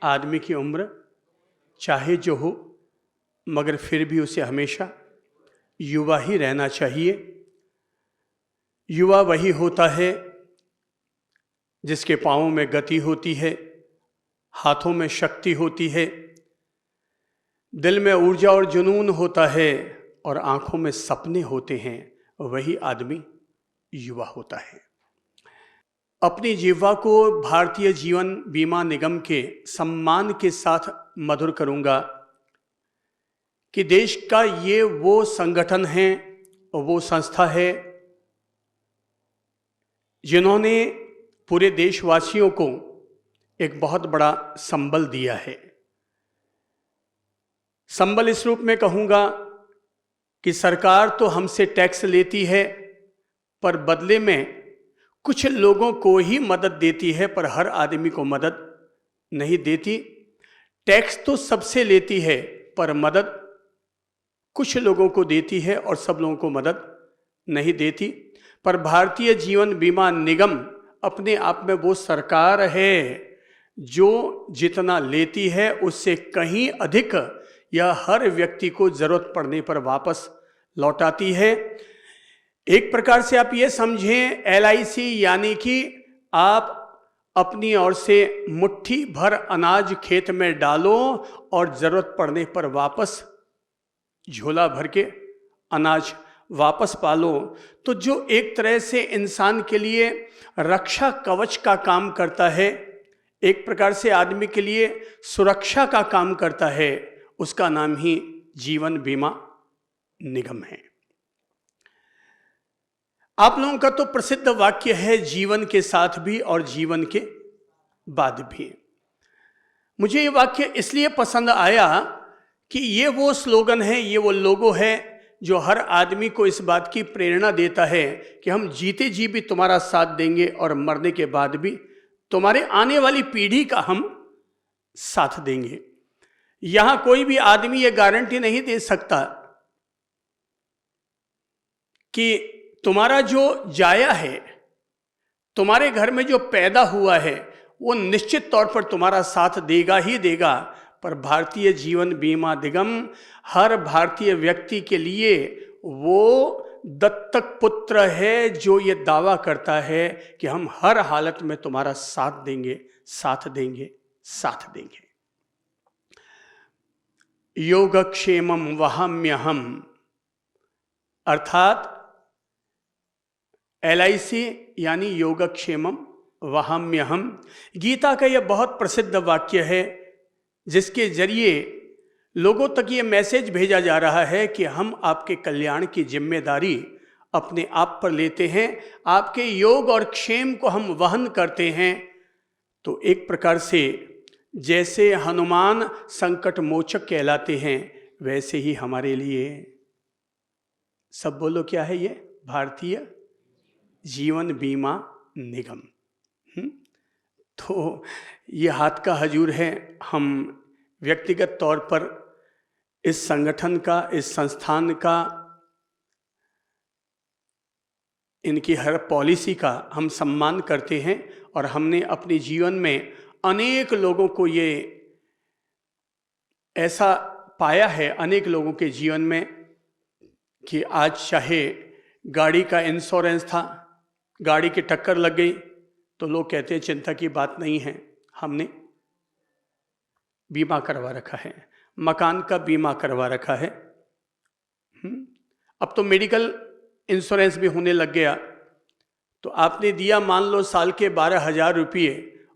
आदमी की उम्र चाहे जो हो, मगर फिर भी उसे हमेशा युवा ही रहना चाहिए। युवा वही होता है जिसके पाँवों में गति होती है, हाथों में शक्ति होती है, दिल में ऊर्जा और जुनून होता है और आंखों में सपने होते हैं। वही आदमी युवा होता है। अपनी जिह्वा को भारतीय जीवन बीमा निगम के सम्मान के साथ मधुर करूंगा कि देश का ये वो संगठन है, वो संस्था है जिन्होंने पूरे देशवासियों को एक बहुत बड़ा संबल दिया है। संबल इस रूप में कहूंगा कि सरकार तो हमसे टैक्स लेती है, पर बदले में कुछ लोगों को ही मदद देती है, पर हर आदमी को मदद नहीं देती। टैक्स तो सबसे लेती है, पर मदद कुछ लोगों को देती है और सब लोगों को मदद नहीं देती। पर भारतीय जीवन बीमा निगम अपने आप में वो सरकार है जो जितना लेती है उससे कहीं अधिक यह हर व्यक्ति को जरूरत पड़ने पर वापस लौटाती है। एक प्रकार से आप ये समझें, LIC यानी कि आप अपनी ओर से मुट्ठी भर अनाज खेत में डालो और जरूरत पड़ने पर वापस झोला भर के अनाज वापस पालो। तो जो एक तरह से इंसान के लिए रक्षा कवच का काम करता है, एक प्रकार से आदमी के लिए सुरक्षा का काम करता है, उसका नाम ही जीवन बीमा निगम है। आप लोगों का तो प्रसिद्ध वाक्य है, जीवन के साथ भी और जीवन के बाद भी। मुझे ये वाक्य इसलिए पसंद आया कि ये वो स्लोगन है, ये वो लोगो है जो हर आदमी को इस बात की प्रेरणा देता है कि हम जीते जी भी तुम्हारा साथ देंगे और मरने के बाद भी तुम्हारे आने वाली पीढ़ी का हम साथ देंगे। यहां कोई भी आदमी ये गारंटी नहीं दे सकता कि तुम्हारा जो जाया है, तुम्हारे घर में जो पैदा हुआ है, वो निश्चित तौर पर तुम्हारा साथ देगा ही देगा। पर भारतीय जीवन बीमा निगम हर भारतीय व्यक्ति के लिए वो दत्तक पुत्र है जो ये दावा करता है कि हम हर हालत में तुम्हारा साथ देंगे, साथ देंगे, साथ देंगे। योगक्षेमम वहाम्यहम, अर्थात LIC यानी योगक्षेमम वहाम्यहम, गीता का यह बहुत प्रसिद्ध वाक्य है जिसके जरिए लोगों तक ये मैसेज भेजा जा रहा है कि हम आपके कल्याण की जिम्मेदारी अपने आप पर लेते हैं, आपके योग और क्षेम को हम वहन करते हैं। तो एक प्रकार से जैसे हनुमान संकट मोचक कहलाते हैं, वैसे ही हमारे लिए, सब बोलो क्या है ये, भारतीय जीवन बीमा निगम। तो ये हाथ का हजूर है। हम व्यक्तिगत तौर पर इस संगठन का, इस संस्थान का, इनकी हर पॉलिसी का हम सम्मान करते हैं और हमने अपने जीवन में अनेक लोगों को ये ऐसा पाया है, अनेक लोगों के जीवन में, कि आज चाहे गाड़ी का इंश्योरेंस था, गाड़ी की टक्कर लग गई तो लोग कहते हैं चिंता की बात नहीं है, हमने बीमा करवा रखा है, मकान का बीमा करवा रखा है। अब तो मेडिकल इंश्योरेंस भी होने लग गया। तो आपने दिया मान लो साल के 12,000 रुपये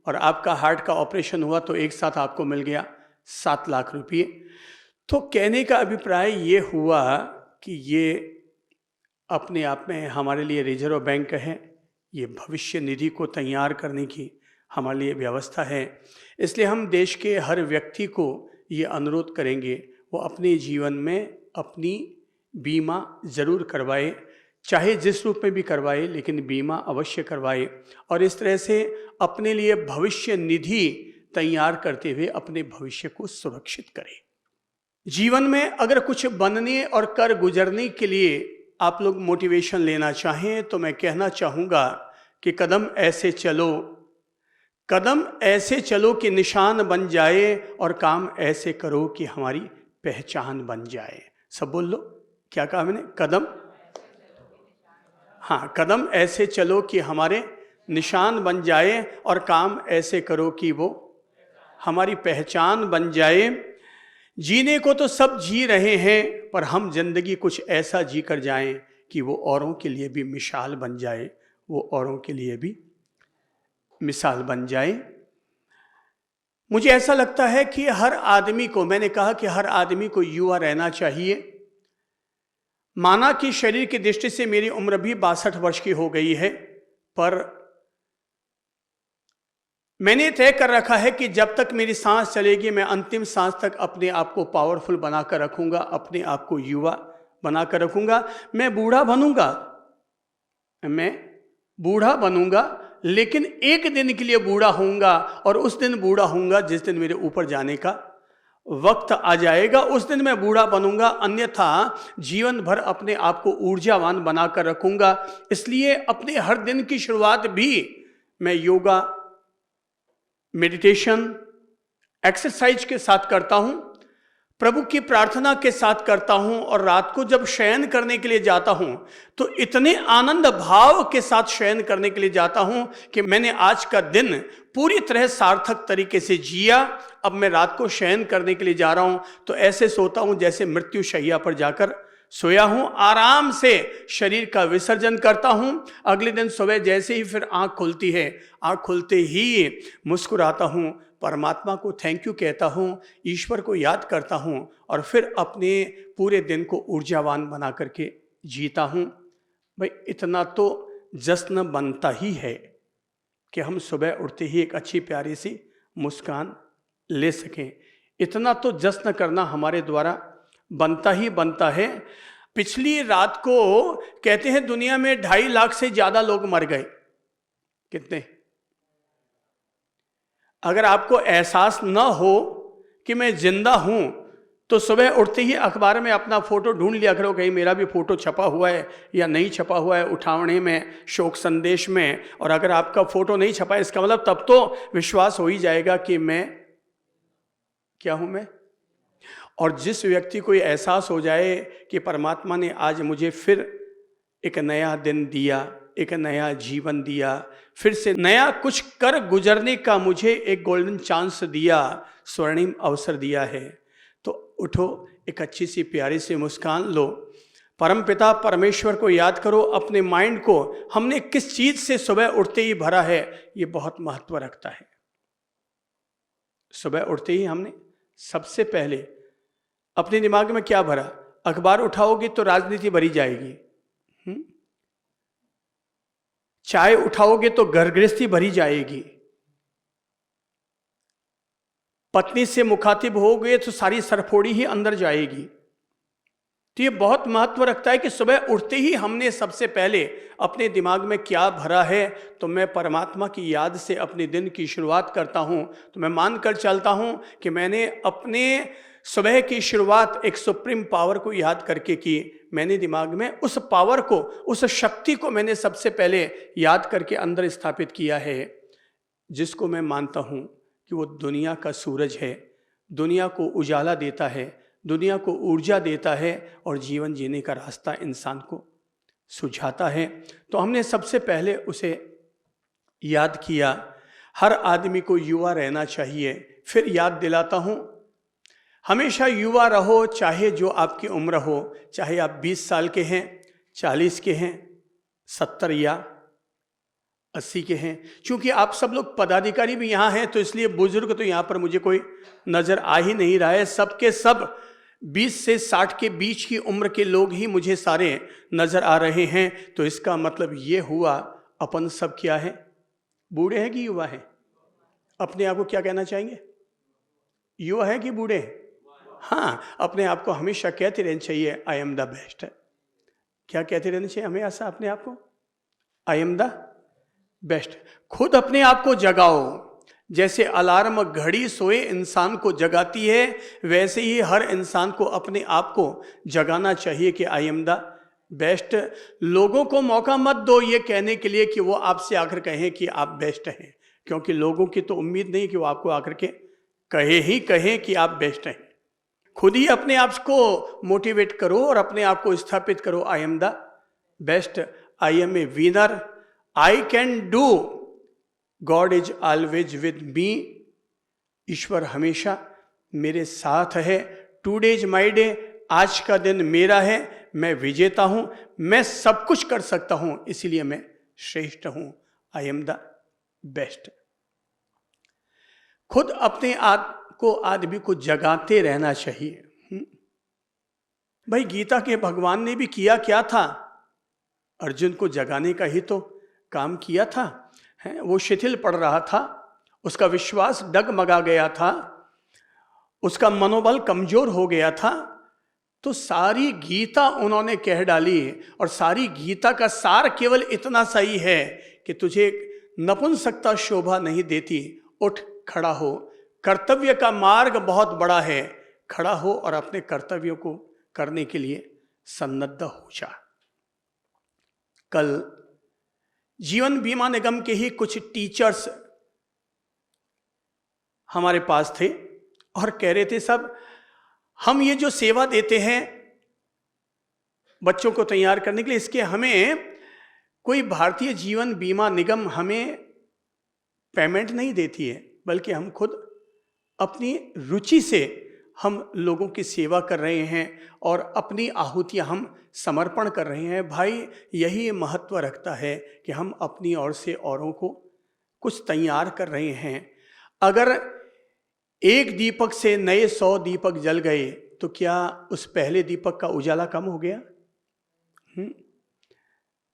और आपका हार्ट का ऑपरेशन हुआ तो एक साथ आपको मिल गया 7 लाख रुपये। तो कहने का अभिप्राय ये हुआ कि ये अपने आप में हमारे लिए रिजर्व बैंक है, ये भविष्य निधि को तैयार करने की हमारे लिए व्यवस्था है। इसलिए हम देश के हर व्यक्ति को ये अनुरोध करेंगे वो अपने जीवन में अपनी बीमा ज़रूर करवाए, चाहे जिस रूप में भी करवाए, लेकिन बीमा अवश्य करवाए और इस तरह से अपने लिए भविष्य निधि तैयार करते हुए अपने भविष्य को सुरक्षित करें। जीवन में अगर कुछ बनने और कर गुजरने के लिए आप लोग मोटिवेशन लेना चाहें तो मैं कहना चाहूँगा कि कदम ऐसे चलो, कदम ऐसे चलो कि निशान बन जाए और काम ऐसे करो कि हमारी पहचान बन जाए। सब बोल लो, क्या कहा मैंने? कदम, हाँ, कदम ऐसे चलो कि हमारे निशान बन जाए और काम ऐसे करो कि वो हमारी पहचान बन जाए। जीने को तो सब जी रहे हैं, पर हम जिंदगी कुछ ऐसा जी कर जाएं कि वो औरों के लिए भी मिसाल बन जाए, वो औरों के लिए भी मिसाल बन जाए। मुझे ऐसा लगता है कि हर आदमी को, मैंने कहा कि हर आदमी को युवा रहना चाहिए। माना कि शरीर की दृष्टि से मेरी उम्र भी 62 वर्ष की हो गई है, पर मैंने तय कर रखा है कि जब तक मेरी सांस चलेगी मैं अंतिम सांस तक अपने आप को पावरफुल बनाकर रखूंगा, अपने आप को युवा बनाकर रखूंगा। मैं बूढ़ा बनूंगा, लेकिन एक दिन के लिए बूढ़ा होऊंगा, और उस दिन बूढ़ा होऊंगा जिस दिन मेरे ऊपर जाने का वक्त आ जाएगा, उस दिन मैं बूढ़ा बनूंगा। अन्यथा जीवन भर अपने आप को ऊर्जावान बनाकर रखूंगा। इसलिए अपने हर दिन की शुरुआत भी मैं योगा, मेडिटेशन, एक्सरसाइज के साथ करता हूं, प्रभु की प्रार्थना के साथ करता हूं, और रात को जब शयन करने के लिए जाता हूं तो इतने आनंद भाव के साथ शयन करने के लिए जाता हूं कि मैंने आज का दिन पूरी तरह सार्थक तरीके से जिया। अब मैं रात को शयन करने के लिए जा रहा हूं तो ऐसे सोता हूं जैसे मृत्यु शैया पर जाकर सोया हूं। आराम से शरीर का विसर्जन करता हूं। अगले दिन सुबह जैसे ही फिर आंख खुलती है, आंख खुलते ही मुस्कुराता हूं, परमात्मा को थैंक यू कहता हूं, ईश्वर को याद करता हूं, और फिर अपने पूरे दिन को ऊर्जावान बना करके जीता हूं। भाई इतना तो जश्न बनता ही है कि हम सुबह उठते ही एक अच्छी प्यारी सी मुस्कान ले सकें। इतना तो जश्न करना हमारे द्वारा बनता ही बनता है। पिछली रात को कहते हैं दुनिया में 2.5 लाख से ज्यादा लोग मर गए। कितने? अगर आपको एहसास न हो कि मैं जिंदा हूं तो सुबह उठते ही अखबार में अपना फोटो ढूंढ लिया करो, कहीं मेरा भी फोटो छपा हुआ है या नहीं छपा हुआ है, उठावने में, शोक संदेश में। और अगर आपका फोटो नहीं छपा है इसका मतलब तब तो विश्वास हो ही जाएगा कि मैं क्या हूं मैं। और जिस व्यक्ति को ये एहसास हो जाए कि परमात्मा ने आज मुझे फिर एक नया दिन दिया, एक नया जीवन दिया, फिर से नया कुछ कर गुजरने का मुझे एक गोल्डन चांस दिया, स्वर्णिम अवसर दिया है, तो उठो, एक अच्छी सी प्यारी सी मुस्कान लो, परमपिता परमेश्वर को याद करो। अपने माइंड को हमने किस चीज से सुबह उठते ही भरा है ये बहुत महत्व रखता है। सुबह उठते ही हमने सबसे पहले अपने दिमाग में क्या भरा? अखबार उठाओगे तो राजनीति भरी जाएगी, चाय उठाओगे तो घर गृहस्थी भरी जाएगी, पत्नी से मुखातिब हो गए तो सारी सरफोड़ी ही अंदर जाएगी। तो ये बहुत महत्व रखता है कि सुबह उठते ही हमने सबसे पहले अपने दिमाग में क्या भरा है। तो मैं परमात्मा की याद से अपने दिन की शुरुआत करता हूं, तो मैं मानकर चलता हूं कि मैंने अपने सुबह की शुरुआत एक सुप्रीम पावर को याद करके की। मैंने दिमाग में उस पावर को, उस शक्ति को मैंने सबसे पहले याद करके अंदर स्थापित किया है, जिसको मैं मानता हूं कि वो दुनिया का सूरज है, दुनिया को उजाला देता है, दुनिया को ऊर्जा देता है और जीवन जीने का रास्ता इंसान को सुझाता है। तो हमने सबसे पहले उसे याद किया। हर आदमी को युवा रहना चाहिए। फिर याद दिलाता हूं, हमेशा युवा रहो, चाहे जो आपकी उम्र हो, चाहे आप 20 साल के हैं, 40 के हैं, 70 या 80 के हैं। क्योंकि आप सब लोग पदाधिकारी भी यहाँ हैं तो इसलिए बुजुर्ग तो यहाँ पर मुझे कोई नजर आ ही नहीं रहा है। सबके सब 20 से 60 के बीच की उम्र के लोग ही मुझे सारे नजर आ रहे हैं। तो इसका मतलब ये हुआ अपन सब क्या है, बूढ़े हैं कि युवा हैं? अपने आप को क्या कहना चाहेंगे, युवा है कि बूढ़े हैं? हाँ, अपने आप को हमेशा कहते रहना चाहिए आई एम द बेस्ट। क्या कहते रहना चाहिए हमें ऐसा अपने आप को? आई एम द बेस्ट। खुद अपने आप को जगाओ। जैसे अलार्म घड़ी सोए इंसान को जगाती है, वैसे ही हर इंसान को अपने आप को जगाना चाहिए कि आई एम द बेस्ट। लोगों को मौका मत दो ये कहने के लिए कि वो आपसे आकर कहें कि आप बेस्ट हैं। क्योंकि लोगों की तो उम्मीद नहीं कि वो आपको आकर के कहे कि आप बेस्ट हैं। खुद ही अपने आप को मोटिवेट करो और अपने आप को स्थापित करो, I am the best, I am a winner, I can do, God is always with me, ईश्वर हमेशा मेरे साथ है, टुडे इज माई डे, आज का दिन मेरा है, मैं विजेता हूं, मैं सब कुछ कर सकता हूं, इसीलिए मैं श्रेष्ठ हूं, आई एम द बेस्ट। खुद अपने आप को आदमी को जगाते रहना चाहिए। भाई गीता के भगवान ने भी किया क्या था? अर्जुन को जगाने का ही तो काम किया था। वो शिथिल पड़ रहा था, उसका विश्वास डगमगा गया था, उसका मनोबल कमजोर हो गया था, तो सारी गीता उन्होंने कह डाली। और सारी गीता का सार केवल इतना सही है कि तुझे नपुंसकता शोभा नहीं देती, उठ खड़ा हो, कर्तव्य का मार्ग बहुत बड़ा है, खड़ा हो और अपने कर्तव्यों को करने के लिए सन्नद्ध हो जा। कल जीवन बीमा निगम के ही कुछ टीचर्स हमारे पास थे और कह रहे थे, सब हम ये जो सेवा देते हैं बच्चों को तैयार करने के लिए, इसके हमें कोई भारतीय जीवन बीमा निगम हमें पेमेंट नहीं देती है, बल्कि हम खुद अपनी रुचि से हम लोगों की सेवा कर रहे हैं और अपनी आहुतियां हम समर्पण कर रहे हैं। भाई यही महत्व रखता है कि हम अपनी ओर से औरों को कुछ तैयार कर रहे हैं। अगर एक दीपक से नए 100 दीपक जल गए तो क्या उस पहले दीपक का उजाला कम हो गया?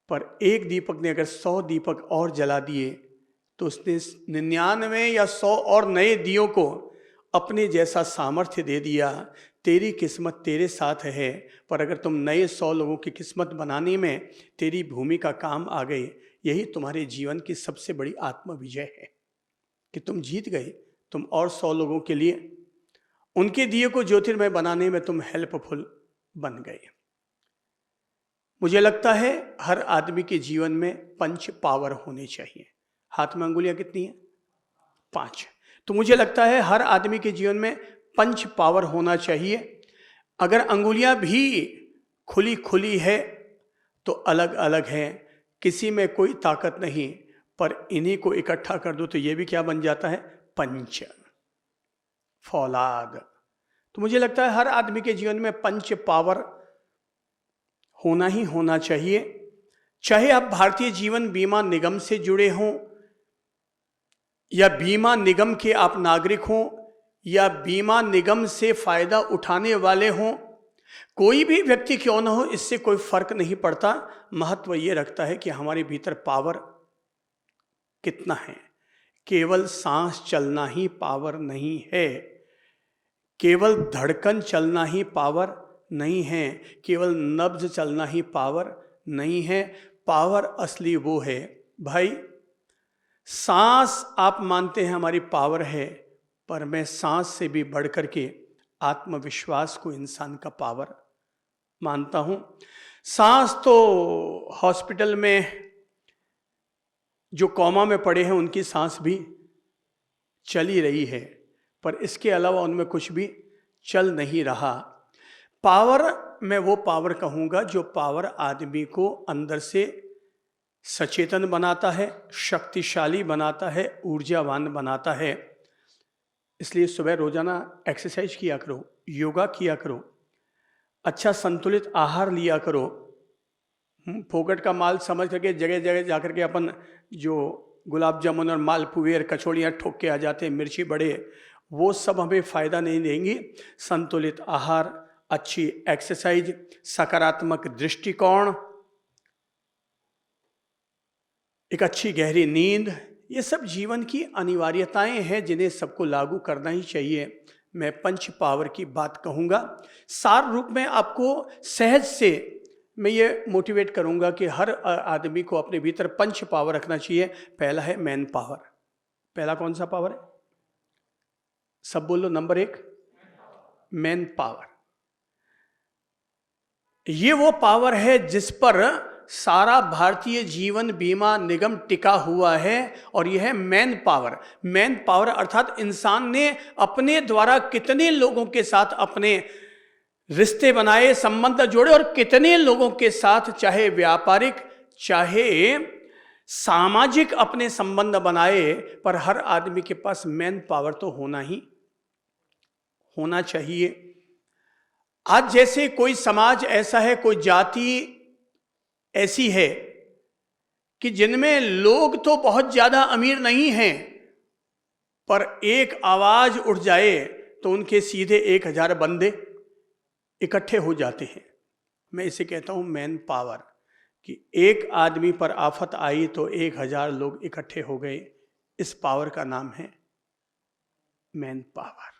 पर एक दीपक ने अगर 100 दीपक और जला दिए तो उसने 99 या 100 और नए दियों को अपने जैसा सामर्थ्य दे दिया। तेरी किस्मत तेरे साथ है, पर अगर तुम नए 100 लोगों की किस्मत बनाने में तेरी भूमिका काम आ गई, यही तुम्हारे जीवन की सबसे बड़ी आत्म विजय है कि तुम जीत गए। तुम और 100 लोगों के लिए उनके दिए को ज्योतिर्मय बनाने में तुम हेल्पफुल बन गए। मुझे लगता है हर आदमी के जीवन में 5 पावर होने चाहिए। हाथ में अंगुलियां कितनी हैं? 5। तो मुझे लगता है हर आदमी के जीवन में 5 पावर होना चाहिए। अगर अंगुलियां भी खुली खुली है तो अलग अलग है, किसी में कोई ताकत नहीं, पर इन्हीं को इकट्ठा कर दो तो ये भी क्या बन जाता है? पंच, फौलाद। तो मुझे लगता है हर आदमी के जीवन में 5 पावर होना ही होना चाहिए। चाहे आप भारतीय जीवन बीमा निगम से जुड़े हों, या बीमा निगम के आप नागरिक हों, या बीमा निगम से फायदा उठाने वाले हों, कोई भी व्यक्ति क्यों ना हो, इससे कोई फर्क नहीं पड़ता। महत्व ये रखता है कि हमारे भीतर पावर कितना है। केवल सांस चलना ही पावर नहीं है, केवल धड़कन चलना ही पावर नहीं है, केवल नब्ज चलना ही पावर नहीं है। पावर असली वो है भाई, सांस आप मानते हैं हमारी पावर है, पर मैं सांस से भी बढ़कर के आत्मविश्वास को इंसान का पावर मानता हूं। सांस तो हॉस्पिटल में जो कोमा में पड़े हैं उनकी सांस भी चल ही रही है, पर इसके अलावा उनमें कुछ भी चल नहीं रहा। पावर, मैं वो पावर कहूँगा जो पावर आदमी को अंदर से सचेतन बनाता है, शक्तिशाली बनाता है, ऊर्जावान बनाता है। इसलिए सुबह रोजाना एक्सरसाइज किया करो, योगा किया करो, अच्छा संतुलित आहार लिया करो। फोकट का माल समझ करके जगह जगह जाकर के अपन जो गुलाब जामुन और मालपुए और कचौड़ियाँ ठोक के आ जाते हैं, मिर्ची बड़े, वो सब हमें फ़ायदा नहीं देंगी। संतुलित आहार, अच्छी एक्सरसाइज, सकारात्मक दृष्टिकोण, एक अच्छी गहरी नींद, ये सब जीवन की अनिवार्यताएं हैं जिन्हें सबको लागू करना ही चाहिए। मैं 5 पावर की बात कहूँगा। सार रूप में आपको सहज से मैं ये मोटिवेट करूँगा कि हर आदमी को अपने भीतर 5 पावर रखना चाहिए। पहला है मैन पावर। पहला कौन सा पावर है? सब बोलो। Number 1 man power. ये वो पावर है जिस पर सारा भारतीय जीवन बीमा निगम टिका हुआ है और यह है मैन पावर। मैन पावर अर्थात इंसान ने अपने द्वारा कितने लोगों के साथ अपने रिश्ते बनाए, संबंध जोड़े और कितने लोगों के साथ चाहे व्यापारिक चाहे सामाजिक अपने संबंध बनाए। पर हर आदमी के पास मैन पावर तो होना चाहिए। आज जैसे कोई समाज ऐसा है, कोई जाति ऐसी है कि जिनमें लोग तो बहुत ज्यादा अमीर नहीं हैं, पर एक आवाज उठ जाए तो उनके सीधे 1000 बंदे इकट्ठे हो जाते हैं। मैं इसे कहता हूं मैन पावर, कि एक आदमी पर आफत आई तो 1000 लोग इकट्ठे हो गए। इस पावर का नाम है मैन पावर।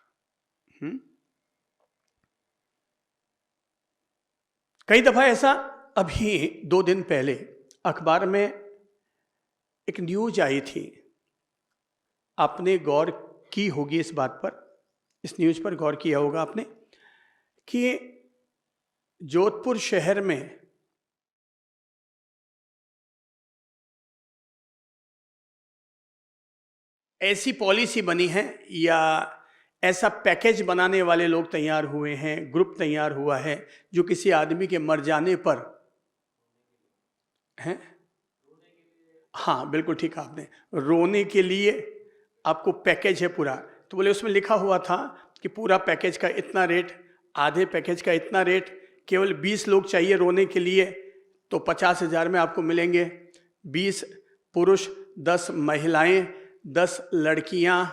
कई दफा ऐसा, अभी 2 दिन पहले अखबार में एक न्यूज आई थी, आपने गौर की होगी इस बात पर, इस न्यूज पर गौर किया होगा आपने, कि जोधपुर शहर में ऐसी पॉलिसी बनी है या ऐसा पैकेज बनाने वाले लोग तैयार हुए हैं, ग्रुप तैयार हुआ है, जो किसी आदमी के मर जाने पर है, हाँ बिल्कुल ठीक है आपने, रोने के लिए आपको पैकेज है पूरा। तो बोले उसमें लिखा हुआ था कि पूरा पैकेज का इतना रेट, आधे पैकेज का इतना रेट, केवल 20 लोग चाहिए रोने के लिए तो 50,000 में आपको मिलेंगे। 20 पुरुष, 10 महिलाएं, 10 लड़कियां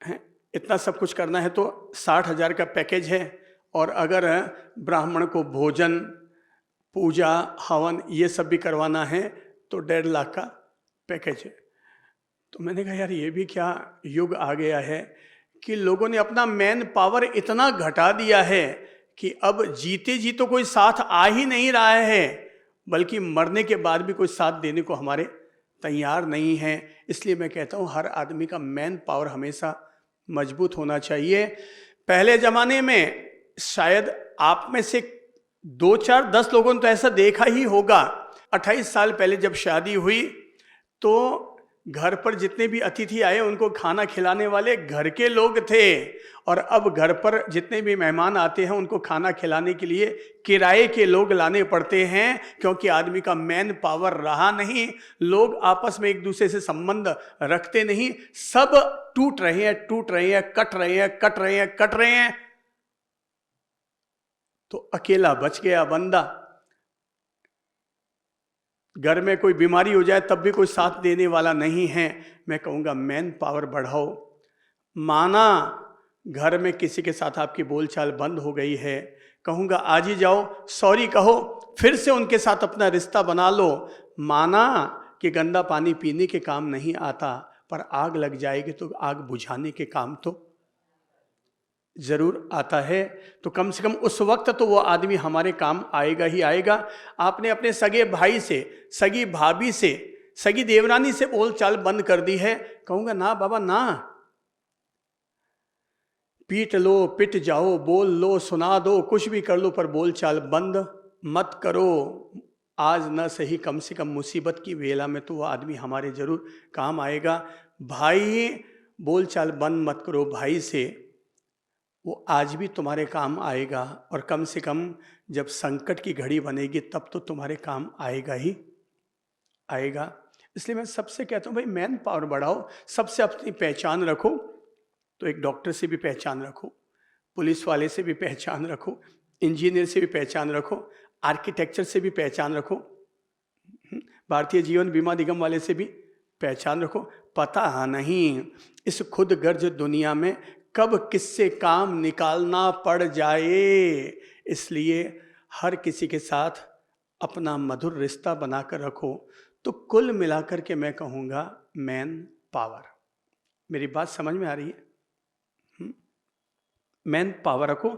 हैं, इतना सब कुछ करना है तो 60,000 का पैकेज है। और अगर ब्राह्मण को भोजन, पूजा, हवन ये सब भी करवाना है तो 1.5 लाख का पैकेज है। तो मैंने कहा यार ये भी क्या युग आ गया है कि लोगों ने अपना मैन पावर इतना घटा दिया है कि अब जीते जी तो कोई साथ आ ही नहीं रहा है, बल्कि मरने के बाद भी कोई साथ देने को हमारे तैयार नहीं है। इसलिए मैं कहता हूँ हर आदमी का मैन पावर हमेशा मजबूत होना चाहिए। पहले जमाने में शायद आप में से 2, 4, 10 लोगों ने तो ऐसा देखा ही होगा। 28 साल पहले जब शादी हुई तो घर पर जितने भी अतिथि आए उनको खाना खिलाने वाले घर के लोग थे, और अब घर पर जितने भी मेहमान आते हैं उनको खाना खिलाने के लिए किराए के लोग लाने पड़ते हैं, क्योंकि आदमी का मैन पावर रहा नहीं। लोग आपस में एक दूसरे से संबंध रखते नहीं, सब टूट रहे हैं, कट रहे हैं। तो अकेला बच गया बंदा। घर में कोई बीमारी हो जाए तब भी कोई साथ देने वाला नहीं है। मैं कहूँगा मैन पावर बढ़ाओ। माना घर में किसी के साथ आपकी बोलचाल बंद हो गई है, कहूँगा आज ही जाओ, सॉरी कहो, फिर से उनके साथ अपना रिश्ता बना लो। माना कि गंदा पानी पीने के काम नहीं आता, पर आग लग जाएगी तो आग बुझाने के काम तो जरूर आता है। तो कम से कम उस वक्त तो वो आदमी हमारे काम आएगा ही आएगा। आपने अपने सगे भाई से, सगी भाभी से, सगी देवरानी से बोलचाल बंद कर दी है, कहूँगा ना बाबा ना, पीट लो, पिट जाओ, बोल लो, सुना दो, कुछ भी कर लो, पर बोलचाल बंद मत करो। आज न सही कम से कम मुसीबत की वेला में तो वो आदमी हमारे जरूर काम आएगा। भाई बोलचाल बंद मत करो भाई से, वो आज भी तुम्हारे काम आएगा, और कम से कम जब संकट की घड़ी बनेगी तब तो तुम्हारे काम आएगा ही आएगा। इसलिए मैं सबसे कहता हूँ भाई मैन पावर बढ़ाओ, सबसे अपनी पहचान रखो। तो एक डॉक्टर से भी पहचान रखो, पुलिस वाले से भी पहचान रखो, इंजीनियर से भी पहचान रखो, आर्किटेक्चर से भी पहचान रखो, भारतीय जीवन बीमा निगम वाले से भी पहचान रखो। पता नहीं इस खुद गर्ज दुनिया में कब किससे काम निकालना पड़ जाए। इसलिए हर किसी के साथ अपना मधुर रिश्ता बनाकर रखो। तो कुल मिलाकर के मैं कहूँगा मैन पावर। मेरी बात समझ में आ रही है? मैन पावर रखो,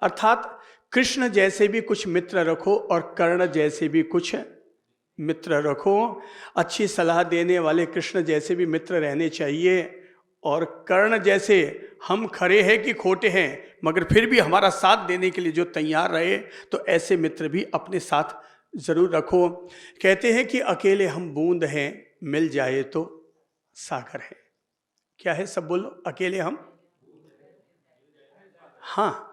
अर्थात कृष्ण जैसे भी कुछ मित्र रखो और कर्ण जैसे भी कुछ मित्र रखो। अच्छी सलाह देने वाले कृष्ण जैसे भी मित्र रहने चाहिए, और कर्ण जैसे हम खरे हैं कि खोटे हैं मगर फिर भी हमारा साथ देने के लिए जो तैयार रहे, तो ऐसे मित्र भी अपने साथ जरूर रखो। कहते हैं कि अकेले हम बूंद हैं, मिल जाए तो सागर है। क्या है, सब बोलो, अकेले हम, हाँ,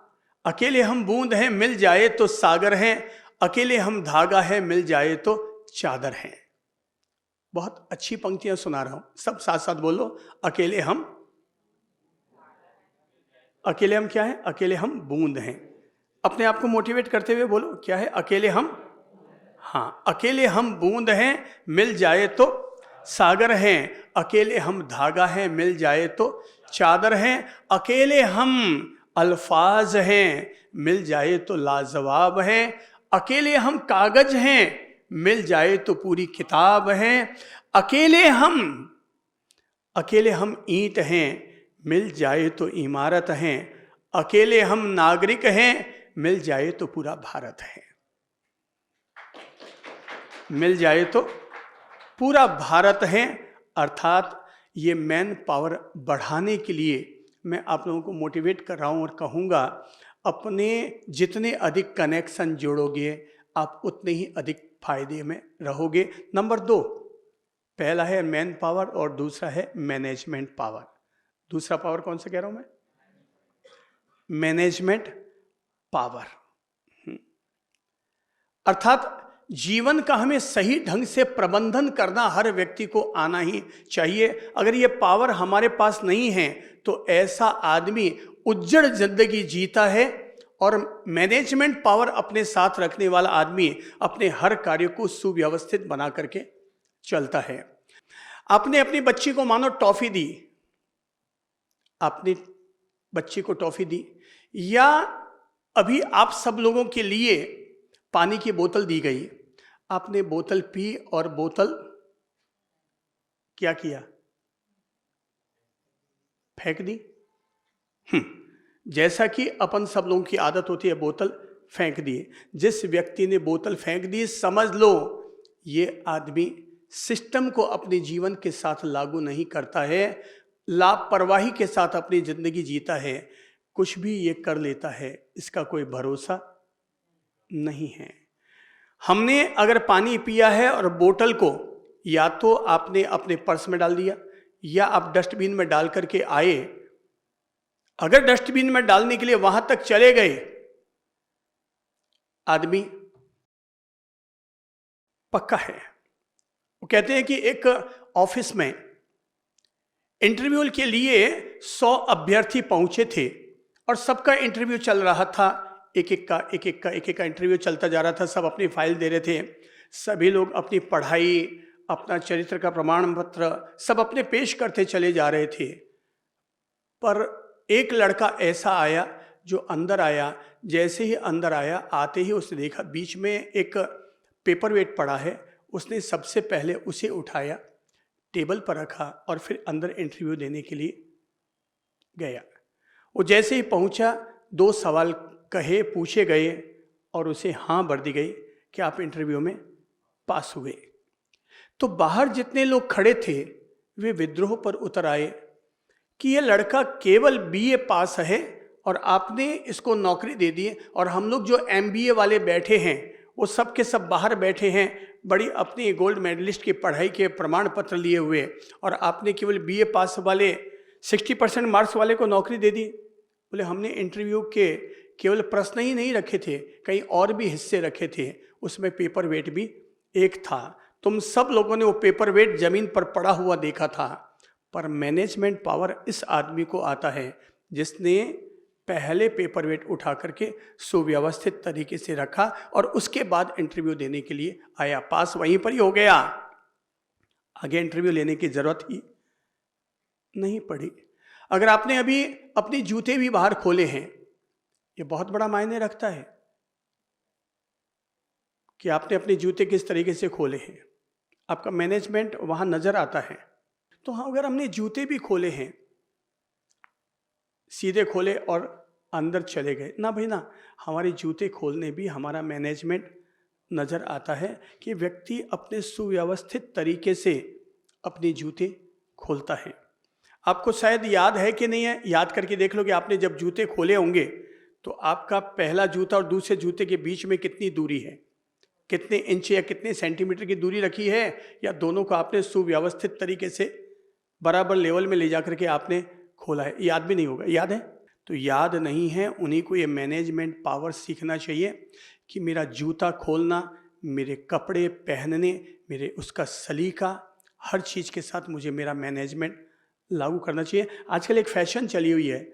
अकेले हम बूंद हैं, मिल जाए तो सागर हैं, अकेले हम धागा है, मिल जाए तो चादर हैं। बहुत अच्छी पंक्तियां सुना रहा हूं, सब साथ साथ बोलो। अकेले हम क्या है, अकेले हम बूंद हैं। अपने आप को मोटिवेट करते हुए बोलो, क्या है, अकेले हम, हाँ, अकेले हम बूंद हैं, मिल जाए तो सागर हैं, अकेले हम धागा हैं, मिल जाए तो चादर हैं, अकेले हम अल्फाज हैं, मिल जाए तो लाजवाब हैं, अकेले हम कागज हैं, मिल जाए तो पूरी किताब हैं, अकेले हम ईंट हैं, मिल जाए तो इमारत हैं, अकेले हम नागरिक हैं, मिल जाए तो पूरा भारत है। मिल जाए तो पूरा भारत है। अर्थात ये मैन पावर बढ़ाने के लिए मैं आप लोगों को मोटिवेट कर रहा हूँ और कहूँगा, अपने जितने अधिक कनेक्शन जोड़ोगे आप उतने ही अधिक फायदे में रहोगे। नंबर 2, पहला है मैन पावर और दूसरा है मैनेजमेंट पावर। दूसरा पावर कौन सा कह रहा हूं मैं, मैनेजमेंट पावर। अर्थात जीवन का हमें सही ढंग से प्रबंधन करना हर व्यक्ति को आना ही चाहिए। अगर ये पावर हमारे पास नहीं है तो ऐसा आदमी उज्जड़ जिंदगी जीता है, और मैनेजमेंट पावर अपने साथ रखने वाला आदमी अपने हर कार्य को सुव्यवस्थित बना करके चलता है। आपने अपनी बच्ची को मानो टॉफी दी, अपनी बच्ची को टॉफी दी, या अभी आप सब लोगों के लिए पानी की बोतल दी गई, आपने बोतल पी और बोतल क्या किया, फेंक दी। जैसा कि अपन सब लोगों की आदत होती है, बोतल फेंक दी। जिस व्यक्ति ने बोतल फेंक दी, समझ लो ये आदमी सिस्टम को अपने जीवन के साथ लागू नहीं करता है, लापरवाही के साथ अपनी जिंदगी जीता है, कुछ भी ये कर लेता है, इसका कोई भरोसा नहीं है। हमने अगर पानी पिया है और बोतल को या तो आपने अपने पर्स में डाल दिया या आप डस्टबिन में डाल करके आए, अगर डस्टबिन में डालने के लिए वहां तक चले गए, आदमी पक्का है। वो कहते हैं कि एक ऑफिस में इंटरव्यू के लिए 100 अभ्यर्थी पहुंचे थे और सबका इंटरव्यू चल रहा था, एक एक का इंटरव्यू चलता जा रहा था। सब अपनी फाइल दे रहे थे, सभी लोग अपनी पढ़ाई, अपना चरित्र का प्रमाण पत्र सब अपने पेश करते चले जा रहे थे। पर एक लड़का ऐसा आया जो अंदर आया, जैसे ही अंदर आया, आते ही उसने देखा बीच में एक पेपर वेट पड़ा है, उसने सबसे पहले उसे उठाया, टेबल पर रखा और फिर अंदर इंटरव्यू देने के लिए गया। वो जैसे ही पहुंचा, 2 सवाल कहे, पूछे गए और उसे हाँ भर दी गई कि आप इंटरव्यू में पास हुए। तो बाहर जितने लोग खड़े थे वे विद्रोह पर उतर आए कि ये लड़का केवल बीए पास है और आपने इसको नौकरी दे दी, और हम लोग जो एमबीए वाले बैठे हैं वो सब के सब बाहर बैठे हैं, बड़ी अपनी गोल्ड मेडलिस्ट की पढ़ाई के प्रमाण पत्र लिए हुए, और आपने केवल बीए पास वाले 60% मार्क्स वाले को नौकरी दे दी। बोले हमने इंटरव्यू के केवल प्रश्न ही नहीं रखे थे, कई और भी हिस्से रखे थे, उसमें पेपर वेट भी एक था। तुम सब लोगों ने वो पेपर वेट जमीन पर पड़ा हुआ देखा था। पर मैनेजमेंट पावर इस आदमी को आता है जिसने पहले पेपर वेट उठा करके सुव्यवस्थित तरीके से रखा और उसके बाद इंटरव्यू देने के लिए आया। पास वहीं पर ही हो गया, आगे इंटरव्यू लेने की जरूरत ही नहीं पड़ी। अगर आपने अभी अपने जूते भी बाहर खोले हैं, ये बहुत बड़ा मायने रखता है कि आपने अपने जूते किस तरीके से खोले हैं, आपका मैनेजमेंट वहां नजर आता है। तो हाँ, अगर हमने जूते भी खोले हैं, सीधे खोले और अंदर चले गए ना भाई ना, हमारे जूते खोलने भी हमारा मैनेजमेंट नजर आता है कि व्यक्ति अपने सुव्यवस्थित तरीके से अपने जूते खोलता है। आपको शायद याद है कि नहीं है, याद करके देख लो कि आपने जब जूते खोले होंगे तो आपका पहला जूता और दूसरे जूते के बीच में कितनी दूरी है, कितने इंच या कितने सेंटीमीटर की दूरी रखी है, या दोनों को आपने सुव्यवस्थित तरीके से बराबर लेवल में ले जाकर के आपने खोला है? याद भी नहीं होगा। याद है? तो याद नहीं है, उन्हीं को ये मैनेजमेंट पावर सीखना चाहिए कि मेरा जूता खोलना, मेरे कपड़े पहनने, मेरे उसका सलीका, हर चीज़ के साथ मुझे मेरा मैनेजमेंट लागू करना चाहिए। आजकल एक फैशन चली हुई है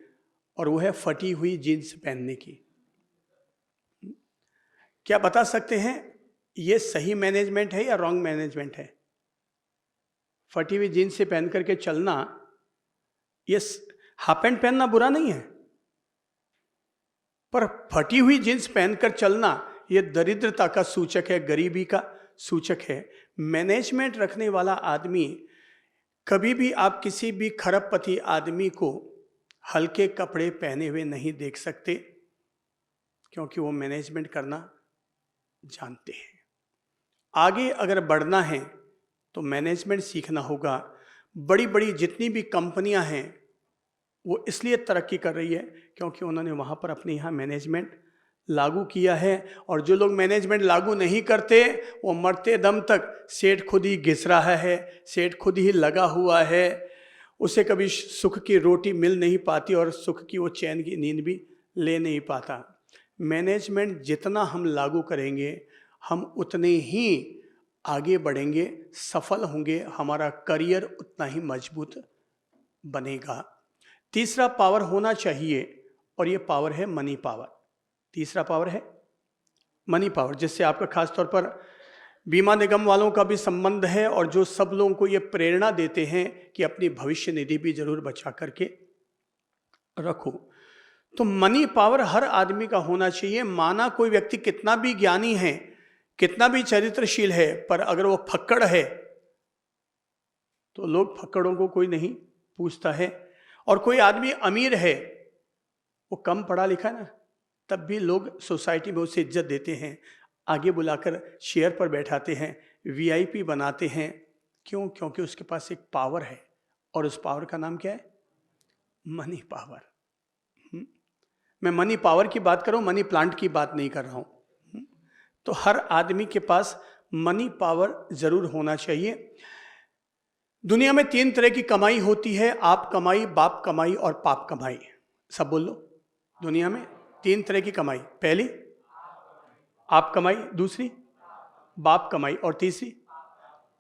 और वो है फटी हुई जीन्स पहनने की। क्या बता सकते हैं ये सही मैनेजमेंट है या रॉन्ग मैनेजमेंट है? फटी हुई जीन्स से पहन करके चलना, ये हाफ पैंट पहनना बुरा नहीं है, पर फटी हुई जींस पहनकर चलना यह दरिद्रता का सूचक है, गरीबी का सूचक है। मैनेजमेंट रखने वाला आदमी, कभी भी आप किसी भी खरबपति आदमी को हल्के कपड़े पहने हुए नहीं देख सकते, क्योंकि वो मैनेजमेंट करना जानते हैं। आगे अगर बढ़ना है तो मैनेजमेंट सीखना होगा। बड़ी बड़ी जितनी भी कंपनियां हैं वो इसलिए तरक्की कर रही है क्योंकि उन्होंने वहाँ पर अपने यहाँ मैनेजमेंट लागू किया है। और जो लोग मैनेजमेंट लागू नहीं करते वो मरते दम तक सेठ खुद ही घिस रहा है, सेठ खुद ही लगा हुआ है, उसे कभी सुख की रोटी मिल नहीं पाती और सुख की वो चैन की नींद भी ले नहीं पाता। मैनेजमेंट जितना हम लागू करेंगे हम उतने ही आगे बढ़ेंगे, सफल होंगे, हमारा करियर उतना ही मजबूत बनेगा। तीसरा पावर होना चाहिए और ये पावर है मनी पावर। तीसरा पावर है मनी पावर, जिससे आपका खास तौर पर बीमा निगम वालों का भी संबंध है और जो सब लोगों को ये प्रेरणा देते हैं कि अपनी भविष्य निधि भी जरूर बचा करके रखो। तो मनी पावर हर आदमी का होना चाहिए। माना कोई व्यक्ति कितना भी ज्ञानी है, कितना भी चरित्रशील है, पर अगर वो फक्कड़ है तो लोग फक्कड़ों को कोई नहीं पूछता है। और कोई आदमी अमीर है, वो कम पढ़ा लिखा है ना, तब भी लोग सोसाइटी में उसे इज्जत देते हैं, आगे बुलाकर चेयर पर बैठाते हैं, वीआईपी बनाते हैं। क्यों? क्योंकि उसके पास एक पावर है और उस पावर का नाम क्या है? Money power. मैं मनी पावर की बात कर रहा हूं, मनी प्लांट की बात नहीं कर रहा हूं। तो हर आदमी के पास मनी पावर जरूर होना चाहिए। दुनिया में 3 तरह की कमाई होती है, आप कमाई, बाप कमाई और पाप कमाई। सब बोल लो। दुनिया में 3 तरह की कमाई, पहली आप कमाई, दूसरी बाप कमाई और तीसरी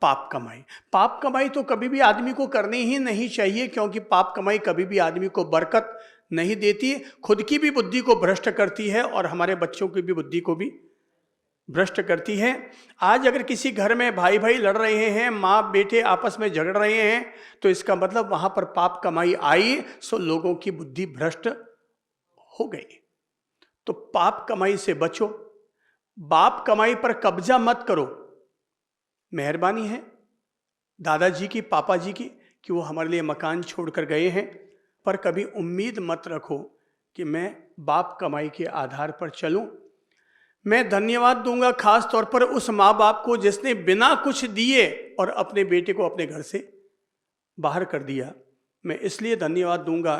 पाप कमाई। पाप कमाई तो कभी भी आदमी को करनी ही नहीं चाहिए, क्योंकि पाप कमाई कभी भी आदमी को बरकत नहीं देती, खुद की भी बुद्धि को भ्रष्ट करती है और हमारे बच्चों की भी बुद्धि को भी भ्रष्ट करती है। आज अगर किसी घर में भाई भाई लड़ रहे हैं, माँ बेटे आपस में झगड़ रहे हैं, तो इसका मतलब वहां पर पाप कमाई आई, सो लोगों की बुद्धि भ्रष्ट हो गई। तो पाप कमाई से बचो, बाप कमाई पर कब्जा मत करो। मेहरबानी है दादाजी की, पापा जी की, कि वो हमारे लिए मकान छोड़कर गए हैं, पर कभी उम्मीद मत रखो कि मैं बाप कमाई के आधार पर चलूं। मैं धन्यवाद दूंगा खास तौर पर उस माँ बाप को जिसने बिना कुछ दिए और अपने बेटे को अपने घर से बाहर कर दिया। मैं इसलिए धन्यवाद दूंगा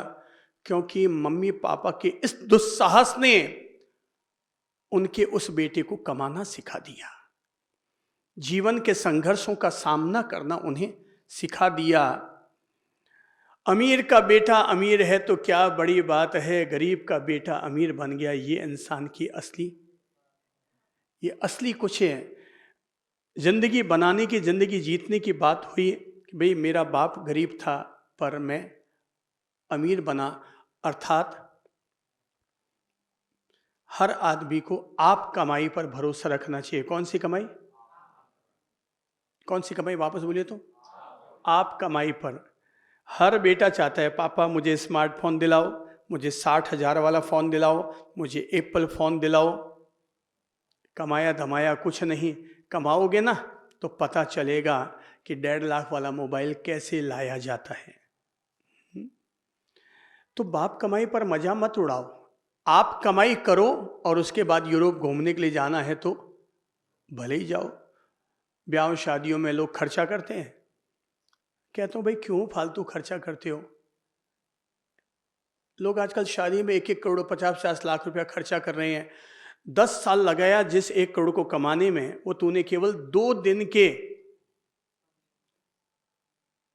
क्योंकि मम्मी पापा के इस दुस्साहस ने उनके उस बेटे को कमाना सिखा दिया, जीवन के संघर्षों का सामना करना उन्हें सिखा दिया। अमीर का बेटा अमीर है तो क्या बड़ी बात है, गरीब का बेटा अमीर बन गया, ये इंसान की असली कुछ है जिंदगी बनाने की, जिंदगी जीतने की बात हुई कि भाई मेरा बाप गरीब था पर मैं अमीर बना। अर्थात हर आदमी को आप कमाई पर भरोसा रखना चाहिए। कौन सी कमाई? कौन सी कमाई? वापस बोलिए तो। आप कमाई पर। हर बेटा चाहता है पापा मुझे स्मार्टफोन दिलाओ, मुझे 60,000 वाला फोन दिलाओ, मुझे एप्पल फोन दिलाओ। कमाया धमाया कुछ नहीं, कमाओगे ना तो पता चलेगा कि 1.5 लाख वाला मोबाइल कैसे लाया जाता है। तो बाप कमाई पर मजा मत उड़ाओ। आप कमाई करो और उसके बाद यूरोप घूमने के लिए जाना है तो भले ही जाओ। ब्याह शादियों में लोग खर्चा करते हैं, कहता हूं भाई क्यों फालतू खर्चा करते हो। लोग आजकल शादी में 1-1 करोड़ 50-50 लाख रुपया खर्चा कर रहे हैं। 10 साल लगाया जिस 1 करोड़ को कमाने में, वो तूने केवल 2 दिन के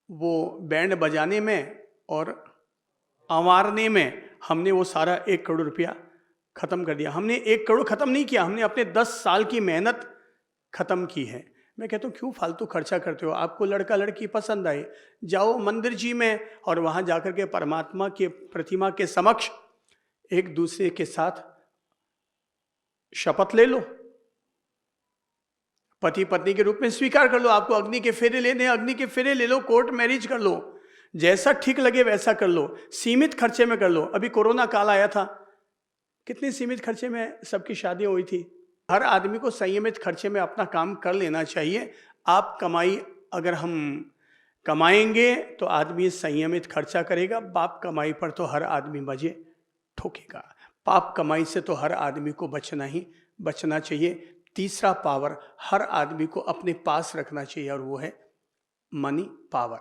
वो बैंड बजाने में और आवारने में हमने वो सारा 1 करोड़ रुपया खत्म कर दिया। हमने 1 करोड़ खत्म नहीं किया, हमने अपने 10 साल की मेहनत खत्म की है। मैं कहता हूँ क्यों फालतू खर्चा करते हो? आपको लड़का लड़की पसंद आए, जाओ मंदिर जी में और वहां जाकर के परमात्मा के प्रतिमा के समक्ष एक दूसरे के साथ शपथ ले लो, पति पत्नी के रूप में स्वीकार कर लो। आपको अग्नि के फेरे लेने, अग्नि के फेरे ले लो, कोर्ट मैरिज कर लो, जैसा ठीक लगे वैसा कर लो, सीमित खर्चे में कर लो। अभी कोरोना काल आया था, कितने सीमित खर्चे में सबकी शादियां हुई थी। हर आदमी को संयमित खर्चे में अपना काम कर लेना चाहिए। आप कमाई, अगर हम कमाएंगे तो आदमी संयमित खर्चा करेगा, बाप कमाई पर तो हर आदमी मजे ठोकेगा। पाप कमाई से तो हर आदमी को बचना चाहिए। तीसरा पावर हर आदमी को अपने पास रखना चाहिए और वो है मनी पावर।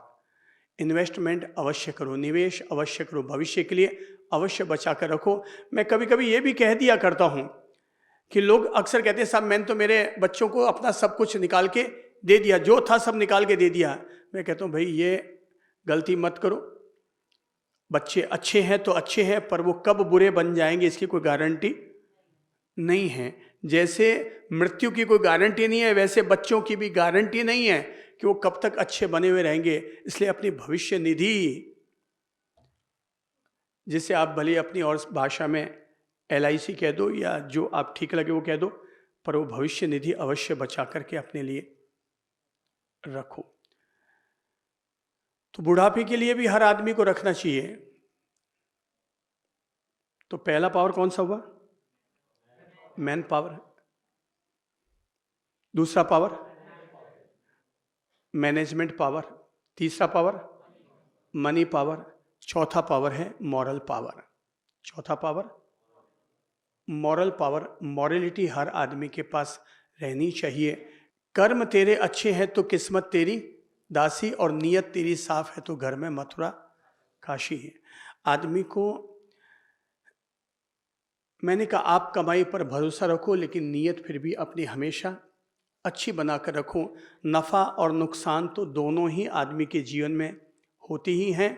इन्वेस्टमेंट अवश्य करो, निवेश अवश्य करो, भविष्य के लिए अवश्य बचा कर रखो। मैं कभी कभी ये भी कह दिया करता हूँ कि लोग अक्सर कहते हैं साहब मैंने तो मेरे बच्चों को अपना सब कुछ निकाल के दे दिया, जो था सब निकाल के दे दिया। मैं कहता हूँ भाई ये गलती मत करो। बच्चे अच्छे हैं तो अच्छे हैं, पर वो कब बुरे बन जाएंगे इसकी कोई गारंटी नहीं है। जैसे मृत्यु की कोई गारंटी नहीं है, वैसे बच्चों की भी गारंटी नहीं है कि वो कब तक अच्छे बने हुए रहेंगे। इसलिए अपनी भविष्य निधि, जिसे आप भले अपनी और भाषा में LIC कह दो या जो आप ठीक लगे वो कह दो, पर वो भविष्य निधि अवश्य बचा करके अपने लिए रखो। तो बुढ़ापे के लिए भी हर आदमी को रखना चाहिए। तो पहला पावर कौन सा हुआ? Man power. दूसरा पावर मैनेजमेंट पावर। तीसरा पावर मनी पावर। चौथा पावर है मॉरल पावर। चौथा पावर मॉरल पावर। मॉरलिटी हर आदमी के पास रहनी चाहिए। कर्म तेरे अच्छे हैं तो किस्मत तेरी दासी, और नीयत तेरी साफ है तो घर में मथुरा काशी है। आदमी को मैंने कहा आप कमाई पर भरोसा रखो, लेकिन नीयत फिर भी अपनी हमेशा अच्छी बनाकर रखो। नफ़ा और नुकसान तो दोनों ही आदमी के जीवन में होती ही हैं।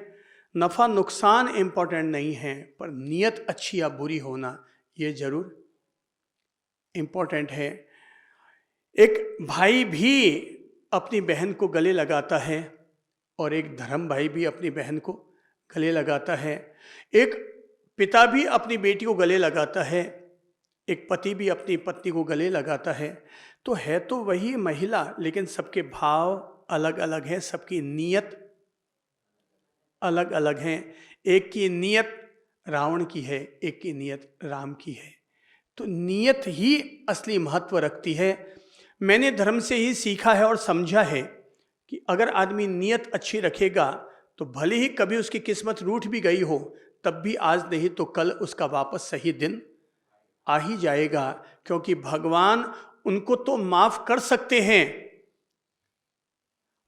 नफ़ा नुकसान इम्पोर्टेंट नहीं है, पर नीयत अच्छी या बुरी होना ये जरूर इम्पोर्टेंट है। एक भाई भी अपनी बहन को गले लगाता है और एक धर्म भाई भी अपनी बहन को गले लगाता है। एक पिता भी अपनी बेटी को गले लगाता है, एक पति भी अपनी पत्नी को गले लगाता है। तो है तो वही महिला, लेकिन सबके भाव अलग अलग हैं, सबकी नीयत अलग अलग हैं। एक की नीयत रावण की है, एक की नीयत राम की है। तो नीयत ही असली महत्व रखती है। मैंने धर्म से ही सीखा है और समझा है कि अगर आदमी नीयत अच्छी रखेगा तो भले ही कभी उसकी किस्मत रूठ भी गई हो, तब भी आज नहीं तो कल उसका वापस सही दिन आ ही जाएगा। क्योंकि भगवान उनको तो माफ कर सकते हैं,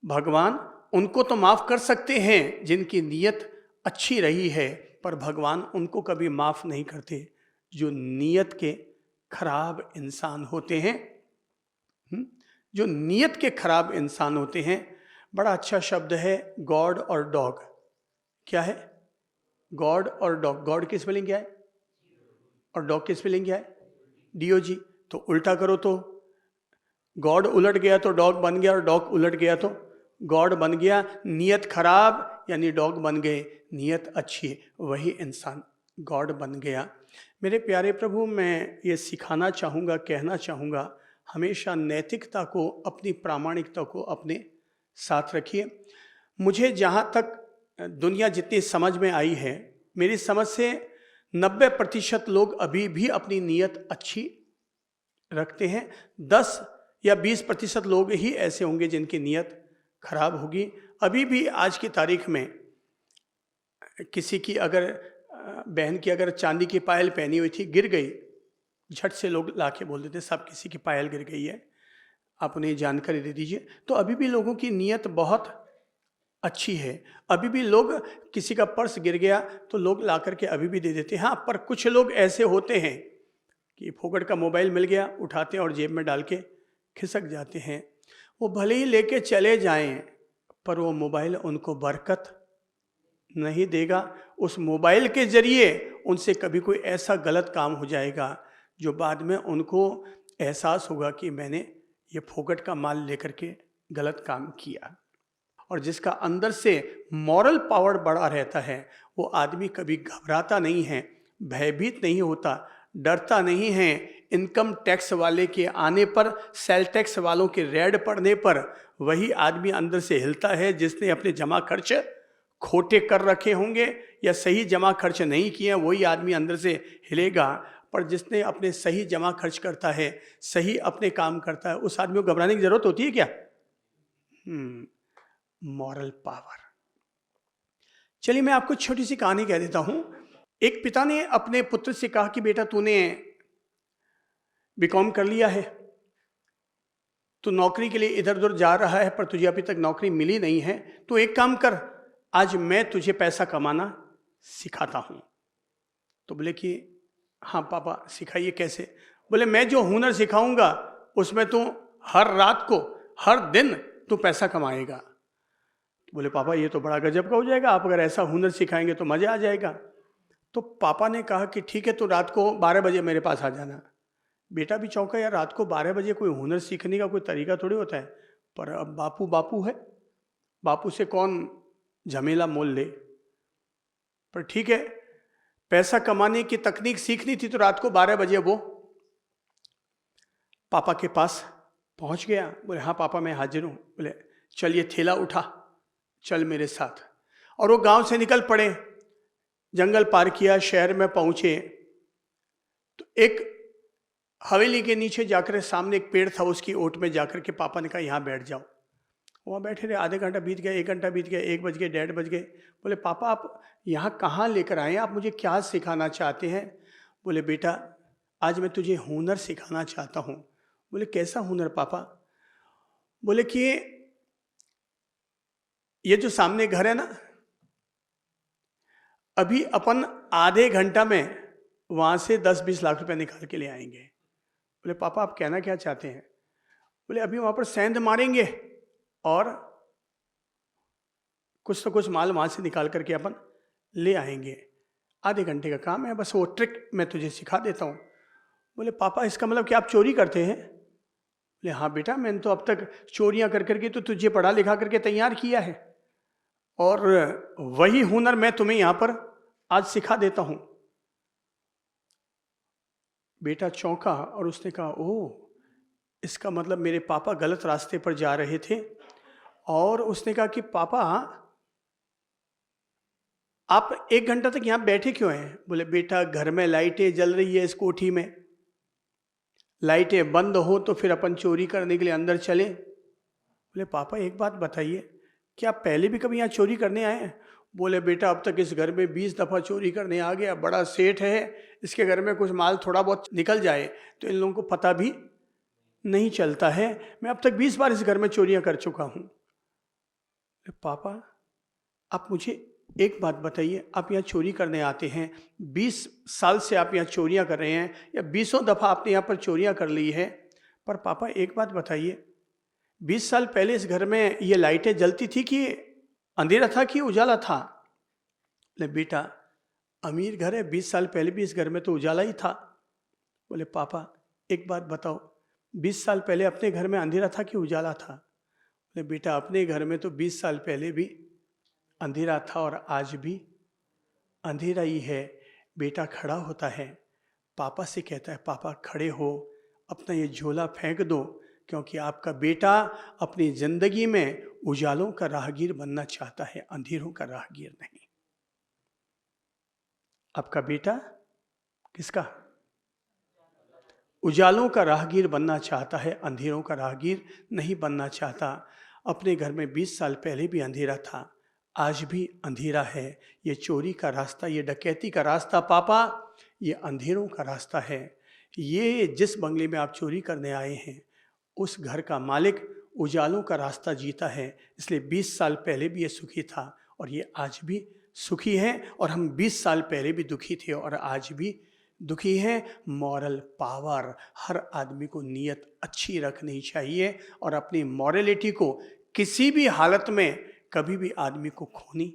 भगवान उनको तो माफ कर सकते हैं जिनकी नीयत अच्छी रही है, पर भगवान उनको कभी माफ नहीं करते जो नीयत के खराब इंसान होते हैं। जो नीयत के खराब इंसान होते हैं। बड़ा अच्छा शब्द है गॉड और डॉग। क्या है? गॉड और डॉग। गॉड की स्पेलिंग क्या है और डॉग की स्पेलिंग क्या है? DOG। तो उल्टा करो तो गॉड उलट गया तो डॉग बन गया, और डॉग उलट गया तो गॉड बन गया। नियत खराब यानी डॉग बन गए, नियत अच्छी वही इंसान गॉड बन गया। मेरे प्यारे प्रभु, मैं ये सिखाना चाहूँगा, कहना चाहूँगा, हमेशा नैतिकता को, अपनी प्रामाणिकता को अपने साथ रखिए। मुझे जहाँ तक दुनिया जितनी समझ में आई है, मेरी समझ से 90% लोग अभी भी अपनी नीयत अच्छी रखते हैं। 10 या 20% लोग ही ऐसे होंगे जिनकी नीयत खराब होगी। अभी भी आज की तारीख में किसी की अगर बहन की अगर चांदी की पायल पहनी हुई थी, गिर गई, झट से लोग लाके बोल देते सब किसी की पायल गिर गई है, आप उन्हें जानकारी दे दीजिए। तो अभी भी लोगों की नीयत बहुत अच्छी है। अभी भी लोग, किसी का पर्स गिर गया तो लोग ला करके अभी भी दे देते हैं। हाँ, पर कुछ लोग ऐसे होते हैं कि फोकट का मोबाइल मिल गया, उठाते हैं और जेब में डाल के खिसक जाते हैं। वो भले ही लेके चले जाएं, पर वो मोबाइल उनको बरकत नहीं देगा। उस मोबाइल के जरिए उनसे कभी कोई ऐसा गलत काम हो जाएगा जो बाद में उनको एहसास होगा कि मैंने ये फोकट का माल लेकर के गलत काम किया। और जिसका अंदर से मॉरल पावर बड़ा रहता है, वो आदमी कभी घबराता नहीं है, भयभीत नहीं होता, डरता नहीं है। इनकम टैक्स वाले के आने पर, सेल टैक्स वालों के रेड पड़ने पर वही आदमी अंदर से हिलता है जिसने अपने जमा खर्च खोटे कर रखे होंगे या सही जमा खर्च नहीं किए, वही आदमी अंदर से हिलेगा। पर जिसने अपने सही जमा खर्च करता है, सही अपने काम करता है, उस आदमी को घबराने की जरूरत होती है क्या? Moral power. चलिए मैं आपको छोटी सी कहानी कह देता हूं। एक पिता ने अपने पुत्र से कहा कि बेटा तूने बीकॉम कर लिया है, तू नौकरी के लिए इधर उधर जा रहा है, पर तुझे अभी तक नौकरी मिली नहीं है, तो एक काम कर, आज मैं तुझे पैसा कमाना सिखाता हूं। तो बोले कि हाँ पापा सिखाइए, कैसे? बोले मैं जो हुनर सिखाऊंगा उसमें तू हर रात को, हर दिन तू पैसा कमाएगा। बोले पापा ये तो बड़ा गजब का हो जाएगा, आप अगर ऐसा हुनर सिखाएंगे तो मजा आ जाएगा। तो पापा ने कहा कि ठीक है, तो रात को 12 बजे मेरे पास आ जाना। बेटा भी चौंका, यार रात को 12 बजे कोई हुनर सीखने का कोई तरीका थोड़ी होता है, पर अब बापू बापू है, बापू से कौन झमेला मोल ले। पर ठीक है, पैसा कमाने की तकनीक सीखनी थी, तो रात को 12 बजे वो पापा के पास पहुंच गया। बोले हाँ पापा मैं हाजिर हूं। बोले चल ये थैला उठा, चल मेरे साथ। और वो गांव से निकल पड़े, जंगल पार किया, शहर में पहुंचे तो एक हवेली के नीचे जाकर, सामने एक पेड़ था, उसकी ओट में जाकर के पापा ने कहा यहाँ बैठ जाओ। वहाँ बैठे रहे, आधे घंटा बीत गया, 1 घंटा बीत गया, 1 बज गए, 1:30 बज गए। बोले पापा आप यहाँ कहाँ लेकर आए, आप मुझे क्या सिखाना चाहते हैं? बोले बेटा आज मैं तुझे हुनर सिखाना चाहता हूँ। बोले कैसा हुनर पापा? बोले कि ये जो सामने घर है ना, अभी अपन आधे घंटा में वहाँ से 10-20 लाख रुपए निकाल के ले आएंगे। बोले पापा आप कहना क्या चाहते हैं? बोले अभी वहाँ पर सेंध मारेंगे और कुछ तो कुछ माल वहाँ से निकाल करके अपन ले आएंगे, आधे घंटे का काम है, बस वो ट्रिक मैं तुझे सिखा देता हूँ। बोले पापा इसका मतलब कि आप चोरी करते हैं? बोले हाँ बेटा, मैंने तो अब तक चोरियाँ कर करके तो तुझे पढ़ा लिखा करके तैयार किया है, और वही हुनर मैं तुम्हें यहाँ पर आज सिखा देता हूँ। बेटा चौंका और उसने कहा ओह, इसका मतलब मेरे पापा गलत रास्ते पर जा रहे थे। और उसने कहा कि पापा आप 1 घंटा तक यहाँ बैठे क्यों हैं? बोले बेटा घर में लाइटें जल रही है, इस कोठी में लाइटें बंद हो तो फिर अपन चोरी करने के लिए अंदर चले। बोले पापा एक बात बताइए, क्या आप पहले भी कभी यहाँ चोरी करने आए हैं? बोले बेटा अब तक इस घर में 20 दफ़ा चोरी करने आ गया, बड़ा सेठ है, इसके घर में कुछ माल थोड़ा बहुत निकल जाए तो इन लोगों को पता भी नहीं चलता है, मैं अब तक 20 बार इस घर में चोरियां कर चुका हूं। पापा आप मुझे एक बात बताइए, आप यहाँ चोरी करने आते हैं, 20 साल से आप यहाँ चोरियां कर रहे हैं, या 20 दफ़ा आपने यहाँ पर चोरियां कर ली है, पर पापा एक बात बताइए, 20 साल पहले इस घर में ये लाइटें जलती थी कि अंधेरा था कि उजाला था? बोले बेटा अमीर घर है, 20 साल पहले भी इस घर में तो उजाला ही था। बोले पापा एक बात बताओ, 20 साल पहले अपने घर में अंधेरा था कि उजाला था? बोले बेटा अपने घर में तो 20 साल पहले भी अंधेरा था और आज भी अंधेरा ही है। बेटा खड़ा होता है, पापा से कहता है पापा खड़े हो, अपना ये झोला फेंक दो, क्योंकि आपका बेटा अपनी जिंदगी में उजालों का राहगीर बनना चाहता है, अंधेरों का राहगीर नहीं। आपका बेटा किसका? उजालों का राहगीर बनना चाहता है, अंधेरों का राहगीर नहीं बनना चाहता। अपने घर में 20 साल पहले भी अंधेरा था, आज भी अंधेरा है। ये चोरी का रास्ता, ये डकैती का रास्ता पापा, ये अंधेरों का रास्ता है। ये जिस बंगले में आप चोरी करने आए हैं, उस घर का मालिक उजालों का रास्ता जीता है, इसलिए 20 साल पहले भी ये सुखी था और ये आज भी सुखी है, और हम 20 साल पहले भी दुखी थे और आज भी दुखी हैं, मॉरल पावर। हर आदमी को नीयत अच्छी रखनी चाहिए और अपनी मॉरलिटी को किसी भी हालत में कभी भी आदमी को खोनी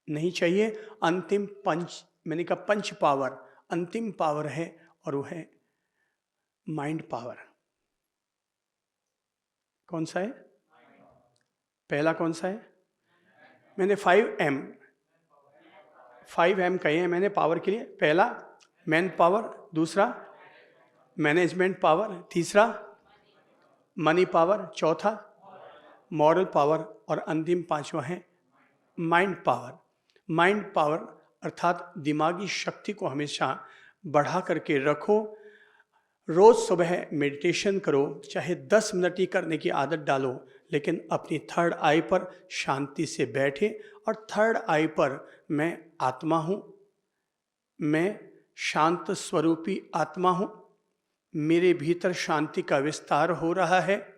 नहीं चाहिए। अंतिम पंच, मैंने कहा पंच पावर, अंतिम पावर है और वो है माइंड पावर। कौन सा है? पहला कौन सा है? मैंने 5M कहे हैं मैंने पावर के लिए। पहला मैन पावर, दूसरा मैनेजमेंट पावर, तीसरा मनी पावर, चौथा मॉरल पावर और अंतिम पांचवा है माइंड पावर। माइंड पावर अर्थात दिमागी शक्ति को हमेशा बढ़ा करके रखो। रोज सुबह मेडिटेशन करो, चाहे 10 मिनट ही करने की आदत डालो, लेकिन अपनी थर्ड आई पर शांति से बैठे और थर्ड आई पर मैं आत्मा हूँ, मैं शांत स्वरूपी आत्मा हूँ, मेरे भीतर शांति का विस्तार हो रहा है,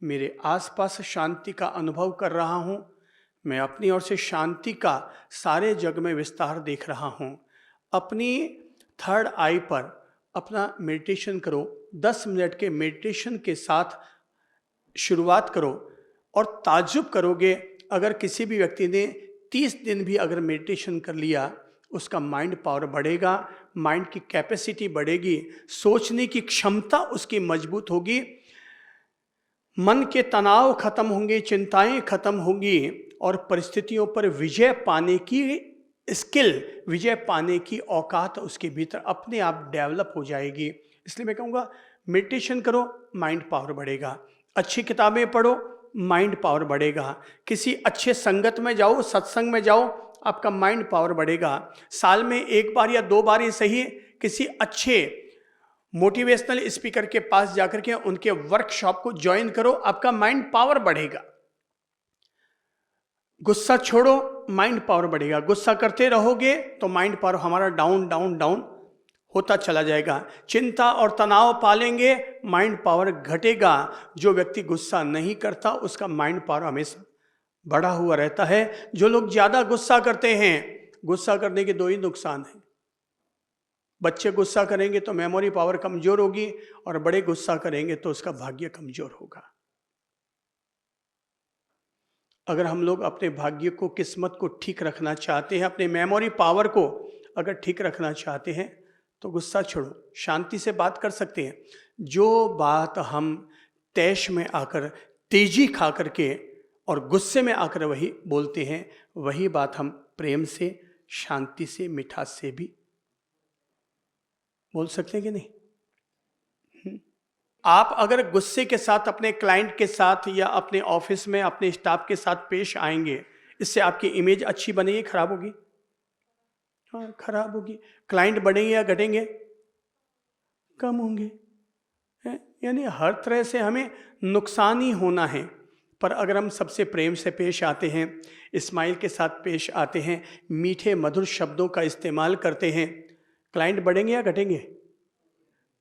मेरे आसपास शांति का अनुभव कर रहा हूँ, मैं अपनी ओर से शांति का सारे जग में विस्तार देख रहा हूँ। अपनी थर्ड आई पर अपना मेडिटेशन करो। 10 मिनट के मेडिटेशन के साथ शुरुआत करो और ताज्जुब करोगे अगर किसी भी व्यक्ति ने 30 दिन भी अगर मेडिटेशन कर लिया, उसका माइंड पावर बढ़ेगा, माइंड की कैपेसिटी बढ़ेगी, सोचने की क्षमता उसकी मजबूत होगी, मन के तनाव खत्म होंगे, चिंताएं खत्म होंगी और परिस्थितियों पर विजय पाने की स्किल, विजय पाने की औकात उसके भीतर अपने आप डेवलप हो जाएगी। इसलिए मैं कहूँगा मेडिटेशन करो, माइंड पावर बढ़ेगा। अच्छी किताबें पढ़ो, माइंड पावर बढ़ेगा। किसी अच्छे संगत में जाओ, सत्संग में जाओ, आपका माइंड पावर बढ़ेगा। साल में 1 बार या 2 बार ही सही किसी अच्छे मोटिवेशनल स्पीकर के पास जाकर के उनके वर्कशॉप को ज्वाइन करो, आपका माइंड पावर बढ़ेगा। गुस्सा छोड़ो, माइंड पावर बढ़ेगा। गुस्सा करते रहोगे तो माइंड पावर हमारा डाउन डाउन डाउन होता चला जाएगा। चिंता और तनाव पालेंगे, माइंड पावर घटेगा। जो व्यक्ति गुस्सा नहीं करता उसका माइंड पावर हमेशा बढ़ा हुआ रहता है। जो लोग ज्यादा गुस्सा करते हैं, गुस्सा करने के 2 ही नुकसान हैं। बच्चे गुस्सा करेंगे तो मेमोरी पावर कमजोर होगी और बड़े गुस्सा करेंगे तो उसका भाग्य कमजोर होगा। अगर हम लोग अपने भाग्य को, किस्मत को ठीक रखना चाहते हैं, अपने मेमोरी पावर को अगर ठीक रखना चाहते हैं तो गुस्सा छोड़ो, शांति से बात कर सकते हैं। जो बात हम तैश में आकर, तेजी खा करके और गुस्से में आकर वही बोलते हैं, वही बात हम प्रेम से, शांति से, मिठास से भी बोल सकते हैं कि नहीं? आप अगर गुस्से के साथ अपने क्लाइंट के साथ या अपने ऑफिस में अपने स्टाफ के साथ पेश आएंगे, इससे आपकी इमेज अच्छी बनेगी, खराब होगी? हाँ, खराब होगी। क्लाइंट बढ़ेंगे या घटेंगे? कम होंगे। यानी हर तरह से हमें नुकसान ही होना है। पर अगर हम सबसे प्रेम से पेश आते हैं, स्माइल के साथ पेश आते हैं, मीठे मधुर शब्दों का इस्तेमाल करते हैं, क्लाइंट बढ़ेंगे या घटेंगे?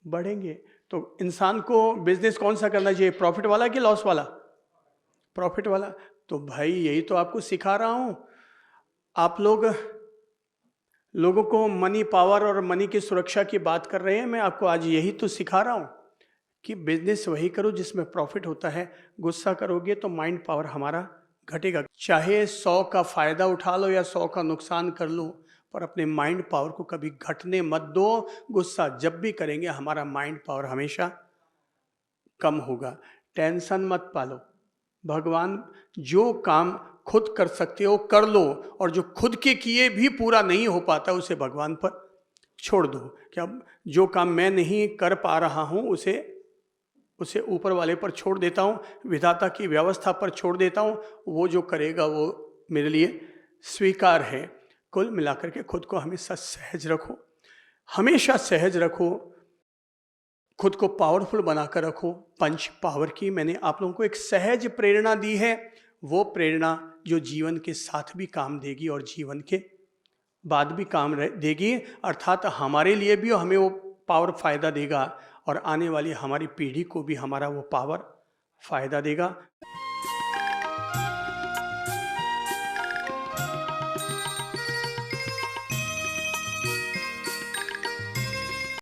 बढ़ेंगे। तो इंसान को बिजनेस कौन सा करना चाहिए, प्रॉफिट वाला कि लॉस वाला? प्रॉफिट वाला। तो भाई यही तो आपको सिखा रहा हूं। आप लोगों को मनी पावर और मनी की सुरक्षा की बात कर रहे हैं, मैं आपको आज यही तो सिखा रहा हूं कि बिजनेस वही करो जिसमें प्रॉफिट होता है। गुस्सा करोगे तो माइंड पावर हमारा घटेगा। चाहे 100 का फायदा उठा लो या 100 का नुकसान कर लो, पर अपने माइंड पावर को कभी घटने मत दो। गुस्सा जब भी करेंगे हमारा माइंड पावर हमेशा कम होगा। टेंशन मत पालो। भगवान जो काम खुद कर सकते हो कर लो, और जो खुद के किए भी पूरा नहीं हो पाता उसे भगवान पर छोड़ दो। क्या जो काम मैं नहीं कर पा रहा हूं उसे ऊपर वाले पर छोड़ देता हूं, विधाता की व्यवस्था पर छोड़ देता हूं। वो जो करेगा वो मेरे लिए स्वीकार है। कुल मिलाकर के खुद को हमेशा सहज रखो, हमेशा सहज रखो, खुद को पावरफुल बनाकर रखो। पंच पावर की मैंने आप लोगों को एक सहज प्रेरणा दी है, वो प्रेरणा जो जीवन के साथ भी काम देगी और जीवन के बाद भी काम देगी। अर्थात हमारे लिए भी हमें वो पावर फायदा देगा और आने वाली हमारी पीढ़ी को भी हमारा वो पावर फायदा देगा।